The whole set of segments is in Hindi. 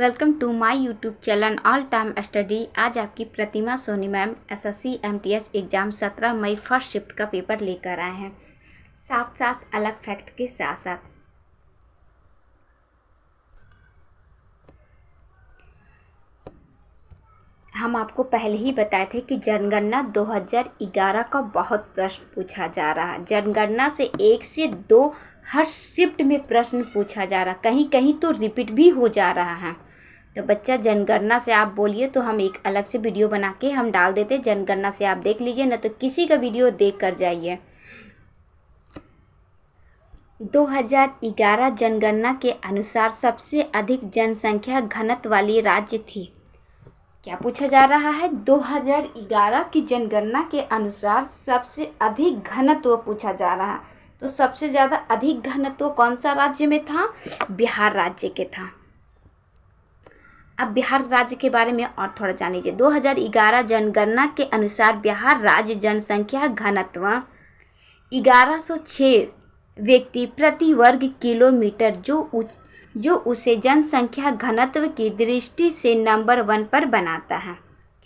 Welcome to my YouTube channel all time study. आज आपकी Pratima Soni ma'am SSC MTS exam 17 मई फर्स्ट शिफ्ट का पेपर लेकर आए हैं, साथ साथ अलग फैक्ट के साथ साथ। हम आपको पहले ही बताए थे कि जनगणना 2011 का बहुत प्रश्न पूछा जा रहा है। जनगणना से 1 से 2 हर शिफ्ट में प्रश्न पूछा जा रहा, कहीं कहीं तो रिपीट भी हो जा रहा है। तो बच्चा जनगणना से आप बोलिए तो हम एक अलग से वीडियो बना के हम डाल देते, जनगणना से आप देख लीजिए, न तो किसी का वीडियो देख कर जाइए। 2011 जनगणना के अनुसार सबसे अधिक जनसंख्या घनत्व वाली राज्य थी। क्या पूछा जा रहा है? 2011 की जनगणना के अनुसार सबसे अधिक घनत्व पूछा जा रहा है। तो सबसे ज़्यादा अधिक घनत्व कौन सा राज्य में था? बिहार राज्य के था। अब बिहार राज्य के बारे में और थोड़ा जान लीजिए। 2011 जनगणना के अनुसार बिहार राज्य जनसंख्या घनत्व 1106 व्यक्ति प्रति वर्ग किलोमीटर, जो उसे जनसंख्या घनत्व की दृष्टि से नंबर 1 पर बनाता है।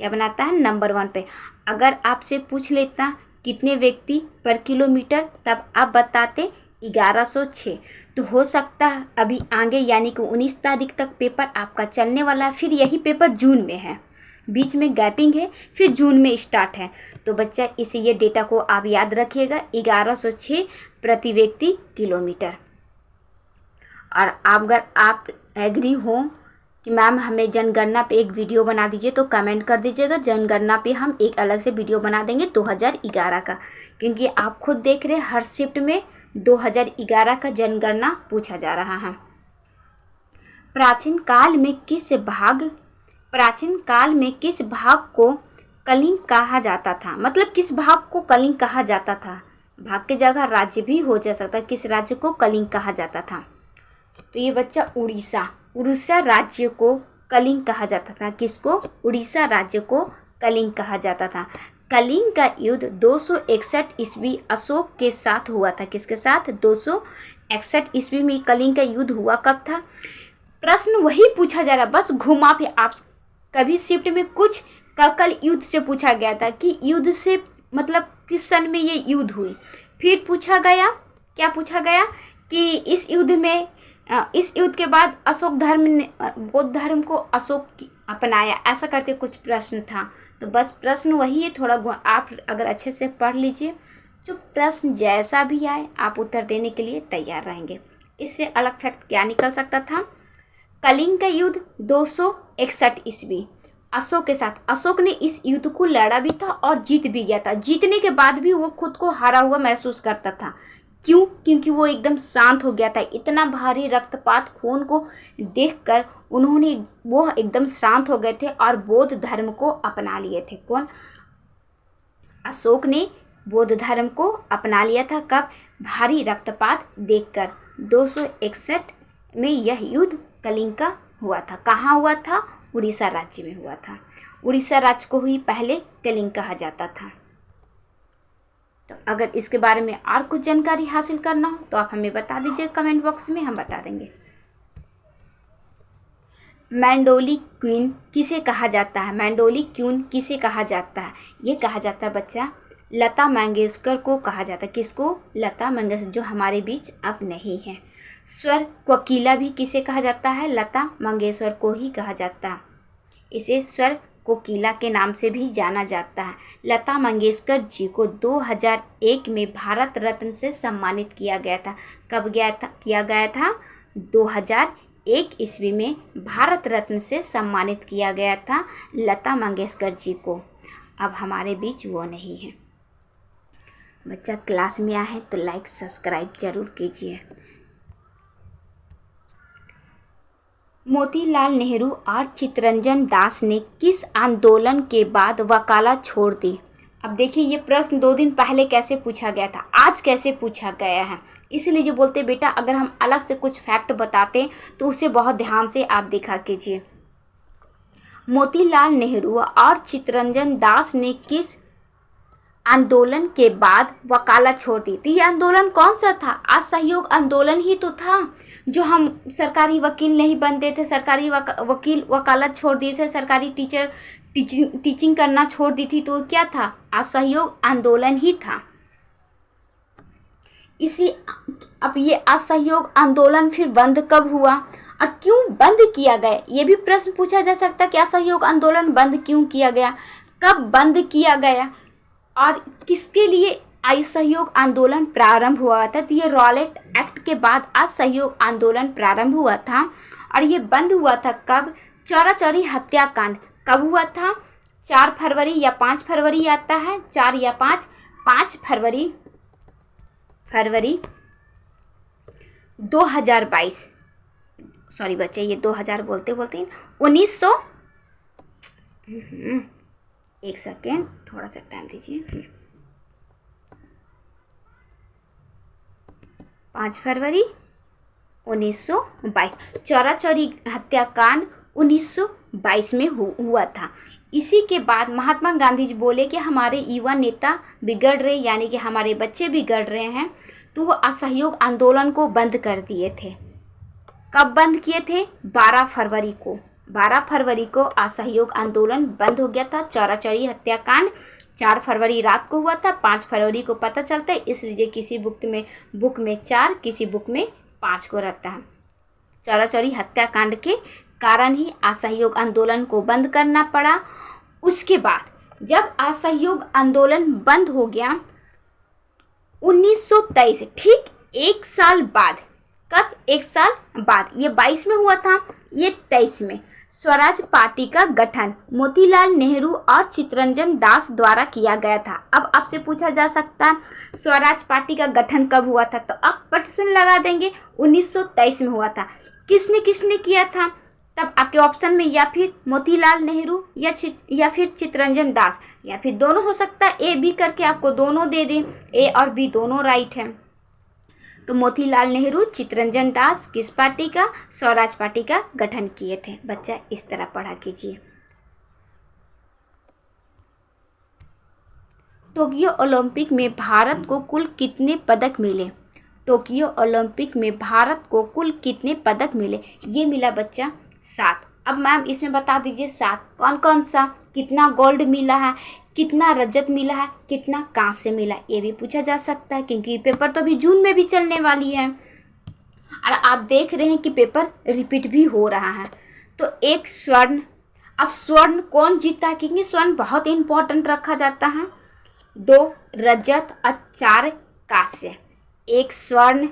क्या बनाता है? नंबर 1 पे। अगर आपसे पूछ लेता कितने व्यक्ति पर किलोमीटर, तब आप बताते 1106। तो हो सकता है अभी आगे यानी कि 19 तारीख तक पेपर आपका चलने वाला है, फिर यही पेपर जून में है, बीच में गैपिंग है, फिर जून में स्टार्ट है। तो बच्चा इसे ये डेटा को आप याद रखिएगा, 1106 प्रति व्यक्ति किलोमीटर। और अगर आप एग्री हो कि मैम हमें जनगणना पे एक वीडियो बना दीजिए तो कमेंट कर दीजिएगा। जनगणना पे हम एक अलग से वीडियो बना देंगे 2011 का, क्योंकि आप खुद देख रहे हर शिफ्ट में 2011 का जनगणना पूछा जा रहा है। प्राचीन काल में किस भाग को कलिंग कहा जाता था? मतलब किस भाग को कलिंग कहा जाता था? भाग की जगह राज्य भी हो जा सकता है। किस राज्य को कलिंग कहा जाता था? तो ये बच्चा उड़ीसा राज्य को कलिंग कहा जाता था। किसको? उड़ीसा राज्य को कलिंग कहा जाता था। कलिंग का युद्ध 261 ईस्वी अशोक के साथ हुआ था। किसके साथ? 261 ईस्वी में कलिंग का युद्ध हुआ। कब था? प्रश्न वही पूछा जा रहा, बस घुमा फिर। आप कभी शिफ्ट में कुछ कल युद्ध से पूछा गया था कि युद्ध से मतलब किस सन में ये युद्ध हुई। फिर पूछा गया, क्या पूछा गया कि इस युद्ध के बाद अशोक धर्म ने बौद्ध धर्म को अशोक अपनाया, ऐसा करके कुछ प्रश्न था। तो बस प्रश्न वही है, थोड़ा आप अगर अच्छे से पढ़ लीजिए, जो प्रश्न जैसा भी आए आप उत्तर देने के लिए तैयार रहेंगे। इससे अलग फैक्ट क्या निकल सकता था? कलिंग का युद्ध 261 ईस्वी अशोक के साथ। अशोक ने इस युद्ध को लड़ा भी था और जीत भी गया था। जीतने के बाद भी वो खुद को हारा हुआ महसूस करता था। क्यों? क्योंकि वो एकदम शांत हो गया था। इतना भारी रक्तपात खून को देखकर वो एकदम शांत हो गए थे और बौद्ध धर्म को अपना लिए थे। कौन? अशोक ने बौद्ध धर्म को अपना लिया था। कब? भारी रक्तपात देखकर। 261 में यह युद्ध कलिंग का हुआ था। कहाँ हुआ था? उड़ीसा राज्य में हुआ था। उड़ीसा राज्य को ही पहले कलिंग कहा जाता था। तो अगर इसके बारे में और कुछ जानकारी हासिल करना हो तो आप हमें बता दीजिए कमेंट बॉक्स में, हम बता देंगे। मैंडोली क्वीन किसे कहा जाता है? मैंडोली क्वीन किसे कहा जाता है? ये कहा जाता है बच्चा लता मंगेशकर को कहा जाता है। किसको? लता मंगेशकर, जो हमारे बीच अब नहीं है। स्वर कोकिला भी किसे कहा जाता है? लता मंगेशकर को ही कहा जाता है। इसे स्वर कोकिला के नाम से भी जाना जाता है। लता मंगेशकर जी को 2001 में भारत रत्न से सम्मानित किया गया था। कब किया गया था? 2001 ईस्वी में भारत रत्न से सम्मानित किया गया था लता मंगेशकर जी को। अब हमारे बीच वो नहीं है। बच्चा क्लास में आए तो लाइक सब्सक्राइब जरूर कीजिए। मोतीलाल नेहरू और चित्तरंजन दास ने किस आंदोलन के बाद वकालत छोड़ दी? अब देखिए, ये प्रश्न 2 दिन पहले कैसे पूछा गया था, आज कैसे पूछा गया है। इसलिए जो बोलते बेटा अगर हम अलग से कुछ फैक्ट बताते तो उसे बहुत ध्यान से आप देखा कीजिए। मोतीलाल नेहरू और चित्तरंजन दास ने किस आंदोलन के बाद वकालत छोड़ दी थी। ये आंदोलन कौन सा था? असहयोग आंदोलन ही तो था, जो हम सरकारी वकील नहीं बनते थे, सरकारी वकील वकालत छोड़ दिए थे, सरकारी टीचिंग करना छोड़ दी थी, तो क्या था? असहयोग आंदोलन ही था। अब ये असहयोग आंदोलन फिर बंद कब हुआ और क्यों बंद किया गया? ये भी प्रश्न पूछा जा सकता है कि असहयोग आंदोलन बंद क्यों किया गया, कब बंद किया गया और किसके लिए असहयोग आंदोलन प्रारंभ हुआ था। तो ये रॉलेट एक्ट के बाद असहयोग आंदोलन प्रारंभ हुआ था और ये बंद हुआ था कब? चौरा चौरी हत्याकांड कब हुआ था? 4 फरवरी या 5 फरवरी आता है, 4 या 5 फरवरी 2022। सॉरी बच्चे, ये 2000 बोलते 1900, एक सेकेंड, थोड़ा सा टाइम दीजिए। 5 फरवरी 1922 चौरा चौरी हत्याकांड 1922 में हुआ था। इसी के बाद महात्मा गांधी जी बोले कि हमारे युवा नेता बिगड़ रहे, यानी कि हमारे बच्चे बिगड़ रहे हैं, तो वो असहयोग आंदोलन को बंद कर दिए थे। कब बंद किए थे? 12 फरवरी को। 12 फरवरी को असहयोग आंदोलन बंद हो गया था। चौरा चौरी हत्याकांड 4 फरवरी रात को हुआ था, 5 फरवरी को पता चलता है, इसलिए किसी बुक में 4, किसी बुक में 5 को रहता है। चौरा चौरी हत्याकांड के कारण ही असहयोग आंदोलन को बंद करना पड़ा। उसके बाद जब असहयोग आंदोलन बंद हो गया 1923, ठीक 1 साल बाद, कब? 1 साल बाद, ये 22 में हुआ था, ये 23 में स्वराज पार्टी का गठन मोतीलाल नेहरू और चित्तरंजन दास द्वारा किया गया था। अब आपसे पूछा जा सकता है स्वराज पार्टी का गठन कब हुआ था, तो आप प्रश्न लगा देंगे 1923 में हुआ था। किसने किसने किया था? तब आपके ऑप्शन में या फिर मोतीलाल नेहरू या फिर चित्तरंजन दास, या फिर दोनों हो सकता है, ए बी करके आपको दोनों दे दें, ए और बी दोनों राइट है। तो मोतीलाल नेहरू चित्तरंजन दास किस पार्टी का? स्वराज पार्टी का गठन किए थे। बच्चा इस तरह पढ़ा कीजिए। टोक्यो ओलंपिक में भारत को कुल कितने पदक मिले? टोक्यो ओलंपिक में भारत को कुल कितने पदक मिले? ये मिला बच्चा 7। अब मैम इसमें बता दीजिए 7 कौन कौन सा, कितना गोल्ड मिला है, कितना रजत मिला है, कितना कांस्य मिला, ये भी पूछा जा सकता है, क्योंकि पेपर तो अभी जून में भी चलने वाली है और आप देख रहे हैं कि पेपर रिपीट भी हो रहा है। तो एक स्वर्ण, अब स्वर्ण कौन जीता है, क्योंकि स्वर्ण बहुत इंपॉर्टेंट रखा जाता है। 2 रजत और 4 कांस्य। 1 स्वर्ण,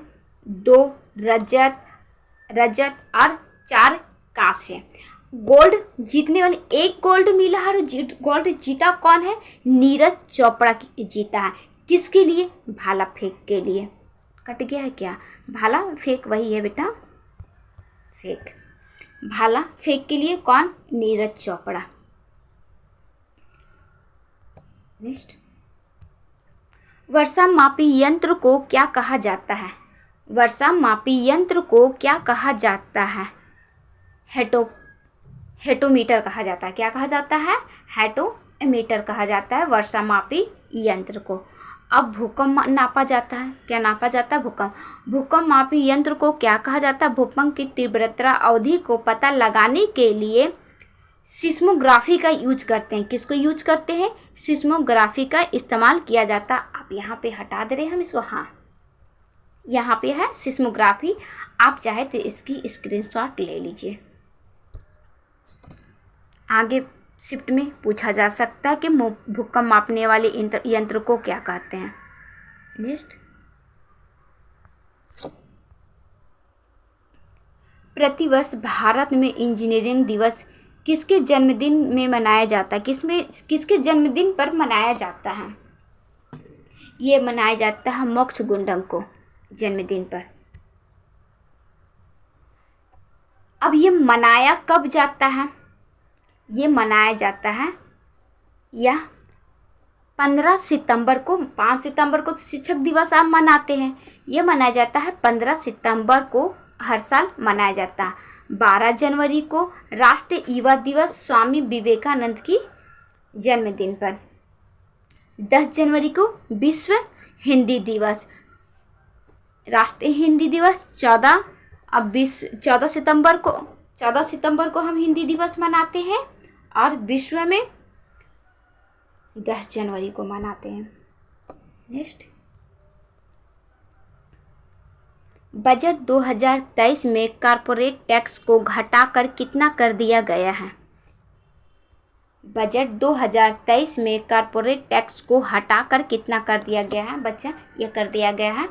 2 रजत और 4 कांस्य। गोल्ड जीतने वाले, 1 गोल्ड मिला है। गोल्ड जीता कौन है? नीरज चोपड़ा जीता है। किसके लिए? भाला फेंक के लिए। कट गया है क्या? भाला फेंक वही है बेटा, फेंक, भाला फेंक के लिए कौन? नीरज चोपड़ा। नेक्स्ट, वर्षा मापी यंत्र को क्या कहा जाता है? वर्षा मापी यंत्र को क्या कहा जाता है? हेटोमीटर कहा जाता है। क्या कहा जाता है? हेटोमीटर कहा जाता है वर्षा मापी यंत्र को। अब भूकंप नापा जाता है। क्या नापा जाता है? भूकंप। भूकंप मापी यंत्र को क्या कहा जाता है? भूकंप की तीव्रता अवधि को पता लगाने के लिए सिस्मोग्राफी का यूज करते हैं। किसको यूज करते हैं? सिस्मोग्राफी का इस्तेमाल किया जाता। आप यहाँ पे हटा दे रहे हैं हम इसको, हाँ यहाँ पे है सिस्मोग्राफी। आप चाहे तो इसकी स्क्रीनशॉट ले लीजिए। आगे शिफ्ट में पूछा जा सकता है कि भूकंप मापने वाले यंत्र को क्या कहते हैं। नेक्स्ट, प्रतिवर्ष भारत में इंजीनियरिंग दिवस किसके जन्मदिन में मनाया जाता है? किसके जन्मदिन पर मनाया जाता है? ये मनाया जाता है मोक्षगुंडम को जन्मदिन पर। अब ये मनाया कब जाता है? ये मनाया जाता है यह 15 सितंबर को। 5 सितंबर को शिक्षक दिवस आप मनाते हैं, ये मनाया जाता है 15 सितंबर को हर साल मनाया जाता है। 12 जनवरी को राष्ट्रीय युवा दिवस स्वामी विवेकानंद की जन्मदिन पर। 10 जनवरी को विश्व हिंदी दिवस, राष्ट्रीय हिंदी दिवस 14, अब 14 सितंबर को हम हिंदी दिवस मनाते हैं और विश्व में 10 जनवरी को मनाते हैं। नेक्स्ट, बजट 2023 में कॉरपोरेट टैक्स को घटाकर कितना कर दिया गया है? बजट 2023 में कॉरपोरेट टैक्स को हटाकर कितना कर दिया गया है बच्चा? यह कर दिया गया है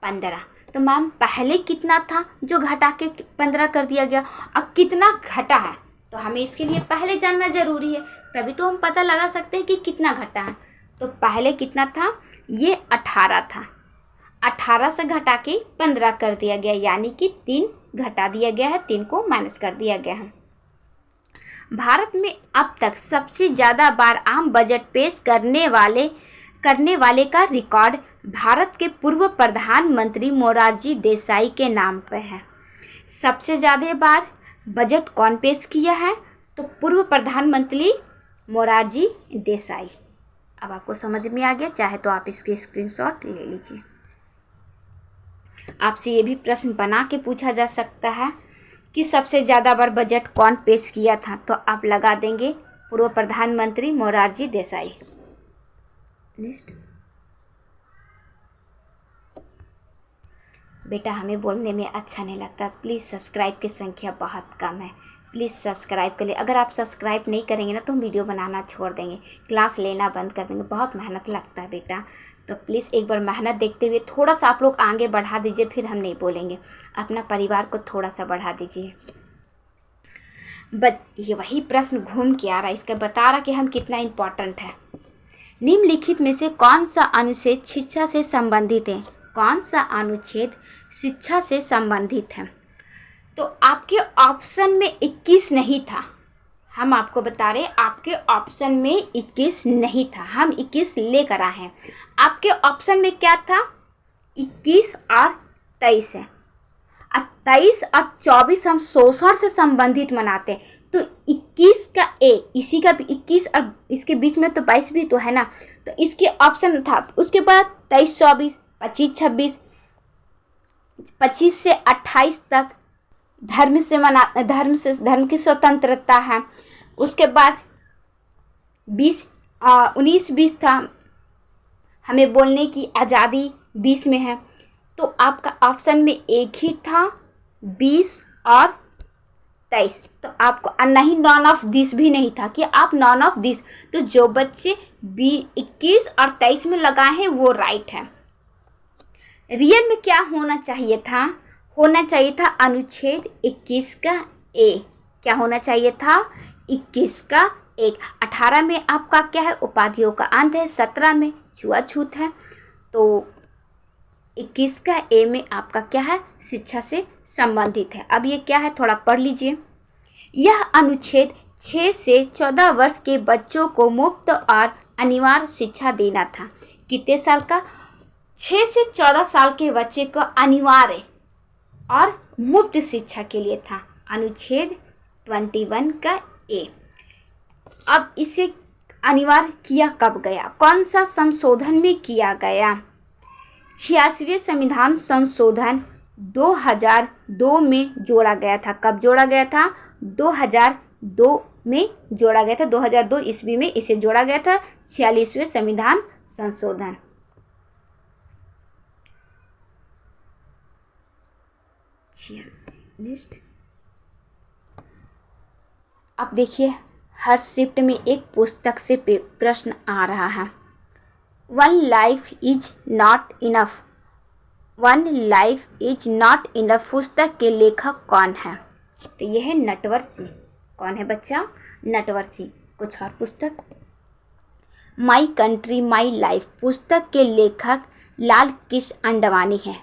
15। तो मैम पहले कितना था जो घटा के 15 कर दिया गया, अब कितना घटा है? तो हमें इसके लिए पहले जानना जरूरी है, तभी तो हम पता लगा सकते हैं कि कितना घटा है। तो पहले कितना था? ये 18 था, 18 से घटा के 15 कर दिया गया, यानी कि 3 घटा दिया गया है, 3 को माइनस कर दिया गया है। भारत में अब तक सबसे ज़्यादा बार आम बजट पेश करने वाले का रिकॉर्ड भारत के पूर्व प्रधानमंत्री मोरारजी देसाई के नाम पर है। सबसे ज़्यादा बार बजट कौन पेश किया है? तो पूर्व प्रधानमंत्री मोरारजी देसाई। अब आपको समझ में आ गया, चाहे तो आप इसके स्क्रीनशॉट ले लीजिए। आपसे ये भी प्रश्न बना के पूछा जा सकता है कि सबसे ज़्यादा बार बजट कौन पेश किया था, तो आप लगा देंगे पूर्व प्रधानमंत्री मोरारजी देसाई। नेक्स्ट, बेटा हमें बोलने में अच्छा नहीं लगता, प्लीज़ सब्सक्राइब की संख्या बहुत कम है, प्लीज़ सब्सक्राइब कर ले। अगर आप सब्सक्राइब नहीं करेंगे ना तो हम वीडियो बनाना छोड़ देंगे, क्लास लेना बंद कर देंगे। बहुत मेहनत लगता है बेटा, तो प्लीज़ एक बार मेहनत देखते हुए थोड़ा सा आप लोग आगे बढ़ा दीजिए, फिर हम नहीं बोलेंगे। अपना परिवार को थोड़ा सा बढ़ा दीजिए। ये वही प्रश्न घूम के आ रहा है, इसका बता रहा कि हम कितना इम्पोर्टेंट है। निम्नलिखित में से कौन सा अनुच्छेद शिक्षा से संबंधित है? कौन सा अनुच्छेद शिक्षा से संबंधित है? तो आपके ऑप्शन में 21 नहीं था, हम आपको बता रहे आपके ऑप्शन में 21 नहीं था, हम 21 लेकर आए हैं। आपके ऑप्शन में क्या था? 21 और 23 है। अब 23 और 24 हम शोषण से संबंधित मनाते हैं, तो 21 का ए, इसी का भी 21 और इसके बीच में तो 22 भी तो है ना, तो इसके ऑप्शन था। उसके बाद 23, 24, 25, 26, 25 से 28 तक धर्म की स्वतंत्रता है। उसके बाद 19, 20 था, हमें बोलने की आज़ादी 20 में है। तो आपका ऑप्शन में एक ही था 20 और 23, तो आपको नहीं, नॉन ऑफ दिस भी नहीं था कि आप नॉन ऑफ दिस। तो जो बच्चे 21 और 23 में लगाए हैं वो राइट है। रियल में क्या होना चाहिए था? होना चाहिए था अनुच्छेद 21 का ए। क्या होना चाहिए था? 21 का 1। 18 में आपका क्या है? उपाधियों का अंत है। 17 में छुआछूत है। तो 21 का ए में आपका क्या है? शिक्षा से संबंधित है। अब ये क्या है थोड़ा पढ़ लीजिए। यह अनुच्छेद 6 से 14 वर्ष के बच्चों को मुफ्त और अनिवार्य शिक्षा देना था। कितने साल का? 6 से 14 साल के बच्चे को अनिवार्य और मुफ्त शिक्षा के लिए था, अनुच्छेद 21 का ए। अब इसे अनिवार्य किया कब गया? कौन सा संशोधन में किया गया? 86वें संविधान संशोधन 2002 में जोड़ा गया था। कब जोड़ा गया था? 2002 में जोड़ा गया था। 2002 ईस्वी में इसे जोड़ा गया था, 46वें संविधान संशोधन। लिस्ट। अब देखिए हर शिफ्ट में एक पुस्तक से प्रश्न आ रहा है। One life is not enough. One life is not enough पुस्तक के लेखक कौन है? तो यह है नटवरसी। कौन है बच्चा? नटवरसी। कुछ और पुस्तक? माई कंट्री माई लाइफ पुस्तक के लेखक लाल कृष्ण आडवाणी है।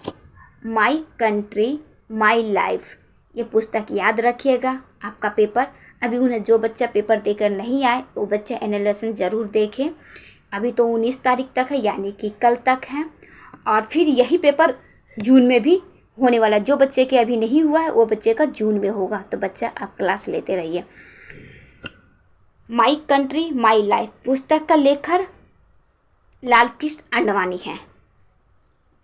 माई कंट्री माई लाइफ, ये पुस्तक याद रखिएगा। आपका पेपर अभी उन्हें जो बच्चा पेपर देकर नहीं आए वो बच्चा एनालिसिस ज़रूर देखें। अभी तो 19 तारीख तक है, यानी कि कल तक है, और फिर यही पेपर जून में भी होने वाला। जो बच्चे के अभी नहीं हुआ है वो बच्चे का जून में होगा, तो बच्चा आप क्लास लेते रहिए। माई कंट्री माई लाइफ पुस्तक का लेखक लालकृष्ण आडवाणी हैं।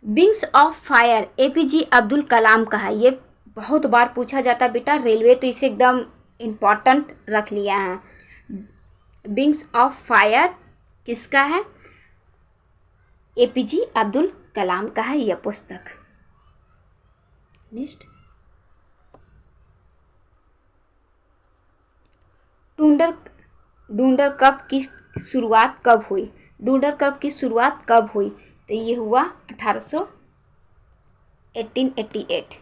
Wings of fire APJ Abdul Kalam का है। ये बहुत बार पूछा जाता बेटा, रेलवे तो इसे एकदम इम्पॉर्टेंट रख लिया है। विंग्स ऑफ फायर किसका है? APJ अब्दुल कलाम का है यह पुस्तक। नेक्स्ट, डूंगर कप की शुरुआत कब हुई? डूंगर कप की शुरुआत कब हुई? तो ये हुआ 1888।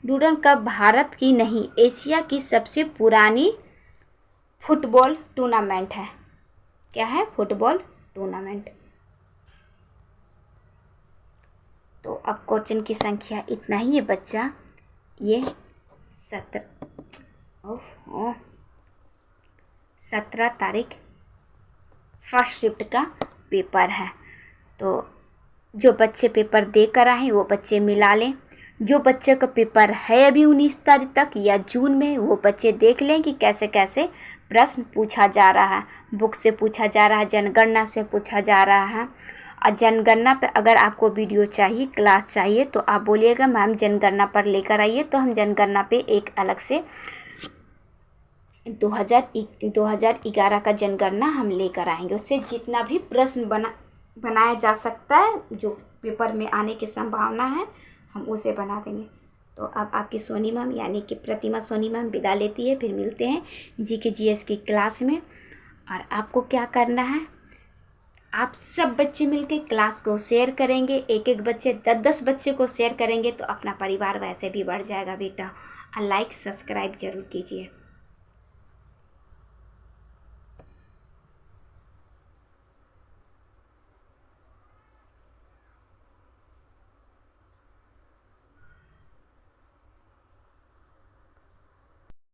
डूंगर कप भारत की नहीं, एशिया की सबसे पुरानी फुटबॉल टूर्नामेंट है। क्या है? Football tournament. तो अब क्वेश्चन की संख्या इतना ही है बच्चा। ये 17 तारीख फर्स्ट शिफ्ट का पेपर है। तो जो बच्चे पेपर दे कर आए वो बच्चे मिला लें। जो बच्चे का पेपर है अभी 19 तारीख तक या जून में, वो बच्चे देख लें कि कैसे कैसे प्रश्न पूछा जा रहा है। बुक से पूछा जा रहा है, जनगणना से पूछा जा रहा है। और जनगणना पे अगर आपको वीडियो चाहिए, क्लास चाहिए, तो आप बोलिएगा मैम जनगणना पर लेकर आइए, तो हम जनगणना पे एक अलग से 2011 का जनगणना हम लेकर आएंगे। उससे जितना भी प्रश्न बनाया जा सकता है, जो पेपर में आने की संभावना है, हम उसे बना देंगे। तो अब आपकी सोनी मैम यानी कि प्रतिमा सोनी मैम विदा लेती है। फिर मिलते हैं GK GS की क्लास में। और आपको क्या करना है, आप सब बच्चे मिलके क्लास को शेयर करेंगे। एक बच्चे 10 बच्चे को शेयर करेंगे तो अपना परिवार वैसे भी बढ़ जाएगा बेटा। और लाइक सब्सक्राइब जरूर कीजिए।